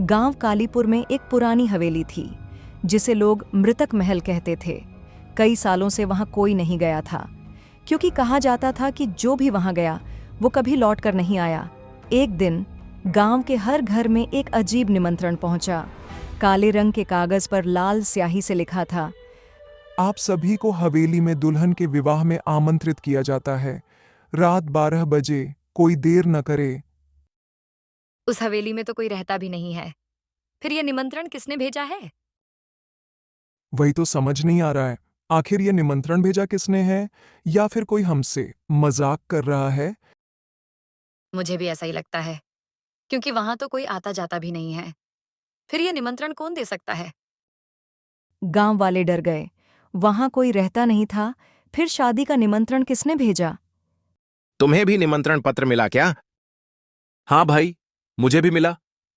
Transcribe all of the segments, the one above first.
गांव कालीपुर में एक पुरानी हवेली थी जिसे लोग मृतक महल कहते थे। कई सालों से वहां कोई नहीं गया था, क्योंकि कहा जाता था कि जो भी वहां गया वो कभी लौट कर नहीं आया। एक दिन गांव के हर घर में एक अजीब निमंत्रण पहुंचा। काले रंग के कागज पर लाल स्याही से लिखा था, आप सभी को हवेली में दुल्हन के विवाह में आमंत्रित किया जाता है। रात 12 बजे, कोई देर न करे। उस हवेली में तो कोई रहता भी नहीं है, फिर ये निमंत्रण किसने भेजा है? वही तो समझ नहीं आ रहा है, आखिर ये निमंत्रण भेजा किसने है, या फिर कोई हमसे मजाक कर रहा है। मुझे भी ऐसा ही लगता है, क्योंकि वहां तो कोई आता जाता भी नहीं है। फिर ये निमंत्रण कौन दे सकता है? गांव वाले डर गए। वहां कोई रहता नहीं था, फिर शादी का निमंत्रण किसने भेजा? तुम्हें भी निमंत्रण पत्र मिला क्या? हाँ भाई, मुझे भी मिला।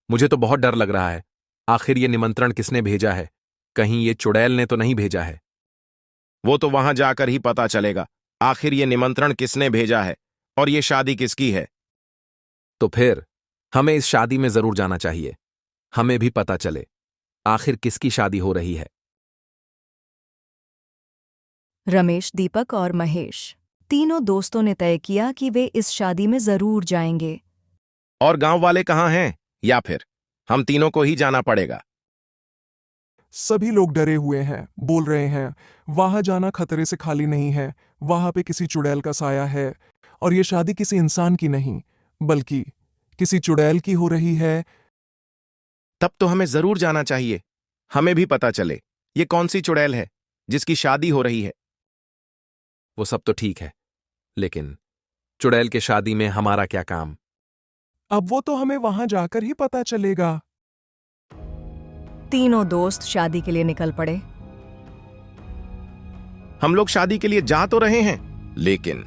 मुझे तो बहुत डर लग रहा है। आखिर ये निमंत्रण किसने भेजा है? कहीं ये चुड़ैल ने तो नहीं भेजा है? वो तो वहां जाकर ही पता चलेगा आखिर ये निमंत्रण किसने भेजा है और ये शादी किसकी है। तो फिर हमें इस शादी में जरूर जाना चाहिए। हमें भी पता चले आखिर किसकी शादी हो रही है। रमेश, दीपक और महेश तीनों दोस्तों ने तय किया कि वे इस शादी में जरूर जाएंगे। और गांव वाले कहाँ हैं? या फिर हम तीनों को ही जाना पड़ेगा? सभी लोग डरे हुए हैं, बोल रहे हैं वहां जाना खतरे से खाली नहीं है। वहां पे किसी चुड़ैल का साया है, और ये शादी किसी इंसान की नहीं बल्कि किसी चुड़ैल की हो रही है। तब तो हमें जरूर जाना चाहिए। हमें भी पता चले ये कौन सी चुड़ैल है जिसकी शादी हो रही है। वो सब तो ठीक है, लेकिन चुड़ैल के शादी में हमारा क्या काम? अब वो तो हमें वहां जाकर ही पता चलेगा। तीनों दोस्त शादी के लिए निकल पड़े। हम लोग शादी के लिए जा तो रहे हैं, लेकिन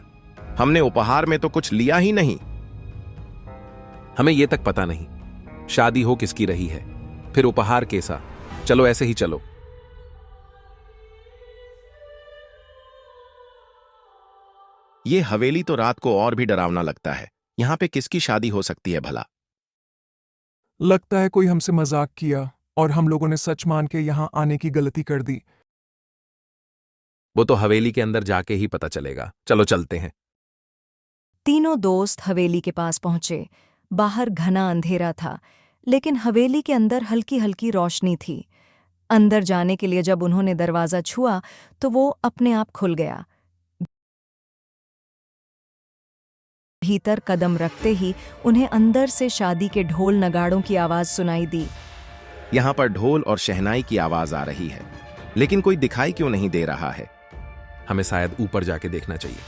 हमने उपहार में तो कुछ लिया ही नहीं। हमें ये तक पता नहीं शादी हो किसकी रही है, फिर उपहार कैसा। चलो ऐसे ही चलो। ये हवेली तो रात को और भी डरावना लगता है। यहां पे किसकी शादी हो सकती है भला? लगता है कोई हमसे मजाक किया और हम लोगों ने सच मान के यहां आने की गलती कर दी। वो तो हवेली के अंदर जाके ही पता चलेगा। चलो चलते हैं। तीनों दोस्त हवेली के पास पहुंचे। बाहर घना अंधेरा था, लेकिन हवेली के अंदर हल्की हल्की रोशनी थी। अंदर जाने के लिए जब उन्होंने दरवाजा छुआ तो वो अपने आप खुल गया। भीतर कदम रखते ही उन्हें अंदर से शादी के ढोल नगाड़ों की आवाज सुनाई दी। यहां पर ढोल और शहनाई की आवाज आ रही है, लेकिन कोई दिखाई क्यों नहीं दे रहा है? हमें शायद ऊपर जाके देखना चाहिए।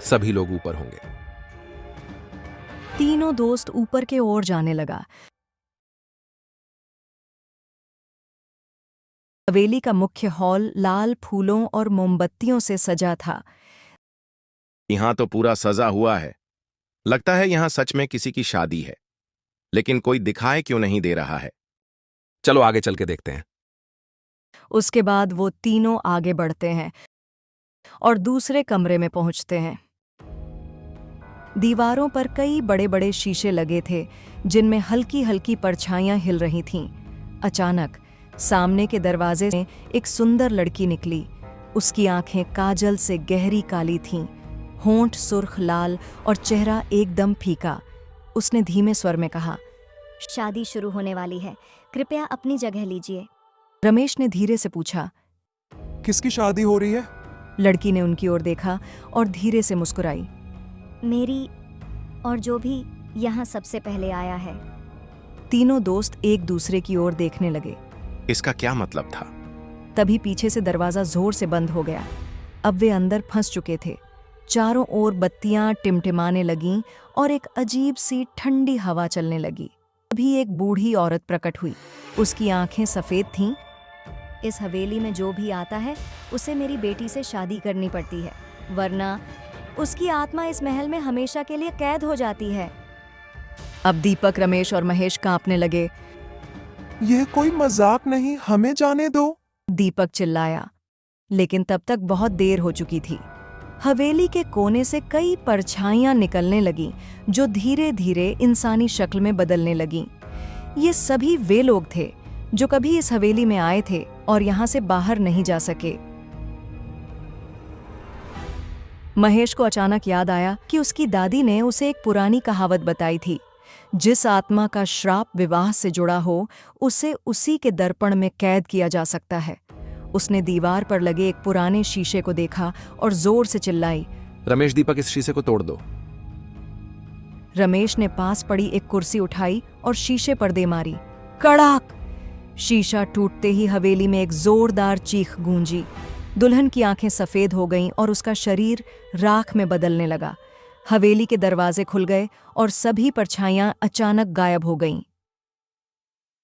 सभी लोग ऊपर होंगे। तीनों दोस्त ऊपर के ओर जाने लगा। हवेली का मुख्य हॉल लाल फूलों और मोमबत्तियों से सजा था। यहां तो पूरा सजा हुआ है। लगता है यहां सच में किसी की शादी है, लेकिन कोई दिखाए क्यों नहीं दे रहा है? चलो आगे चल के देखते हैं। उसके बाद वो तीनों आगे बढ़ते हैं और दूसरे कमरे में पहुंचते हैं। दीवारों पर कई बड़े बड़े शीशे लगे थे, जिनमें हल्की हल्की परछाइयां हिल रही थीं। अचानक सामने के दरवाजे से एक सुंदर लड़की निकली। उसकी आंखें काजल से गहरी काली थीं, होंठ सुर्ख लाल और चेहरा एकदम फीका। उसने धीमे स्वर में कहा, शादी शुरू होने वाली है, कृपया अपनी जगह लीजिए। रमेश ने धीरे से पूछा, किसकी शादी हो रही है? लड़की ने उनकी ओर देखा और धीरे से मुस्कुराई। मेरी, और जो भी यहाँ सबसे पहले आया है। तीनों दोस्त एक दूसरे की ओर देखने लगे। इसका क्या मतलब था? तभी पीछे से दरवाजा जोर से बंद हो गया। अब वे अंदर फंस चुके थे। चारों ओर बत्तियां टिमटिमाने लगीं और एक अजीब सी ठंडी हवा चलने लगी। अभी एक बूढ़ी औरत प्रकट हुई। उसकी आंखें सफेद थीं। इस हवेली में जो भी आता है उसे मेरी बेटी से शादी करनी पड़ती है, वरना उसकी आत्मा इस महल में हमेशा के लिए कैद हो जाती है। अब दीपक, रमेश और महेश कांपने लगे। यह कोई मजाक नहीं, हमें जाने दो। दीपक चिल्लाया, लेकिन तब तक बहुत देर हो चुकी थी। हवेली के कोने से कई परछाइयां निकलने लगीं, जो धीरे धीरे इंसानी शक्ल में बदलने लगीं। ये सभी वे लोग थे जो कभी इस हवेली में आए थे और यहां से बाहर नहीं जा सके। महेश को अचानक याद आया कि उसकी दादी ने उसे एक पुरानी कहावत बताई थी, जिस आत्मा का श्राप विवाह से जुड़ा हो उसे उसी के दर्पण में कैद किया जा सकता है। उसने दीवार पर लगे एक पुराने शीशे को देखा और जोर से चिल्लाई, रमेश, दीपक, इस शीशे को तोड़ दो। रमेश ने पास पड़ी एक कुर्सी उठाई और शीशे पर दे मारी। कड़ाक! शीशा टूटते ही हवेली में एक जोरदार चीख गूंजी। दुल्हन की आंखें सफेद हो गईं और उसका शरीर राख में बदलने लगा। हवेली के दरवाजे खुल गए और सभी परछाइयां अचानक गायब हो गईं।